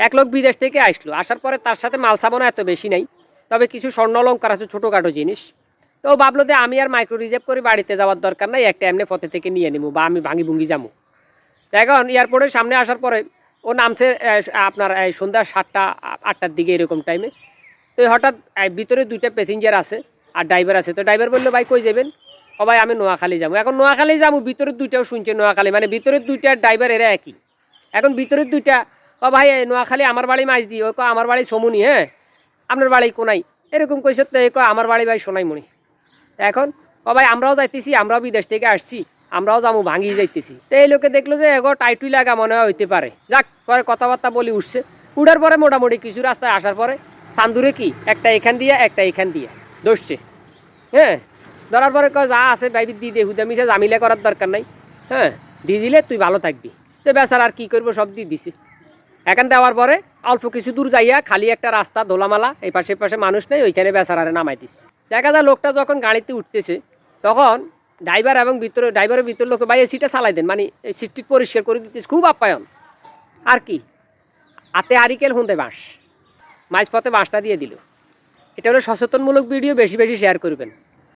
এক লোক বিদেশ থেকে আসলো, আসার পরে তার সাথে মাল সামানো এত বেশি নাই, তবে কিছু স্বর্ণ অলঙ্কার আছে, ছোটোখাটো জিনিস। তো ও ভাবলো যে আমি আর মাইক্রো রিজার্ভ করে বাড়িতে যাওয়ার দরকার নাই, একটা এমনি পথে থেকে নিয়ে নেবো বা আমি ভাঙি ভুঙ্গি যাবো। এখন এয়ারপোর্টের সামনে আসার পরে ও নামছে আপনার সন্ধ্যা 7টা 8টার দিকে এরকম টাইমে। তো হঠাৎ ভিতরে 2টা প্যাসেঞ্জার আছে আর ড্রাইভার আছে। তো ড্রাইভার বললো ভাই কই যাবেন? ও ভাই আমি নোয়াখালী যাবো। এখন নোয়াখালী যাবো, ভিতরের 2টাও শুনছে নোয়াখালী, মানে ভিতরের 2টা ড্রাইভার এরা একই। এখন ভিতরের 2টা ও ভাই নোয়াখালী আমার বাড়ি মাইজদি, ও আমার বাড়ি সমুনি, হ্যাঁ আপনার বাড়ি কোনাই, এরকম কইস। তো এ আমার বাড়ি ভাই সোনাইমণি। এখন ও ভাই আমরাও যাইতেছি, আমরাও বিদেশ থেকে আসছি, আমরাও যাবো ভাঙি যাইতেছি। তো এই লোকে দেখলো যে এগো টাইটুই লাগা মনে হয় হইতে পারে, যাক পরে কথাবার্তা বলি উঠছে। উঠার পরে মোটামুটি কিছু রাস্তায় আসার পরে চান্দুরে কি একটা এখান দিয়ে একটা এখান দিয়ে ধরছে। হ্যাঁ, ধরার পরে কয় যা আছে ভাই দিয়ে দে, হুদা মিশে জামিলা করার দরকার নাই, হ্যাঁ দিয়ে দিলে তুই ভালো থাকবি। তো বেচার আর কী করবো, সব দিয়ে দিছে। এখান দেওয়ার পরে অল্প কিছু দূর যাইয়া খালি একটা রাস্তা ধোলামালা, এই পাশে পাশে মানুষ নেই, ওইখানে বেচারারে নামাই দিস। দেখা যায় লোকটা যখন গাড়িতে উঠতেছে তখন ড্রাইভার এবং ড্রাইভারের ভিতর লোকে ভাই এই সিটটা চালাই দেন, মানে এই সিটটি পরিষ্কার করে দিতেছে, খুব আপ্যায়ন। আর কি হাতে আরিকেল হুঁদে বাঁশ, মাঝপথে বাঁশটা দিয়ে দিল। এটা হলো সচেতনমূলক ভিডিও, বেশি বেশি শেয়ার করবেন।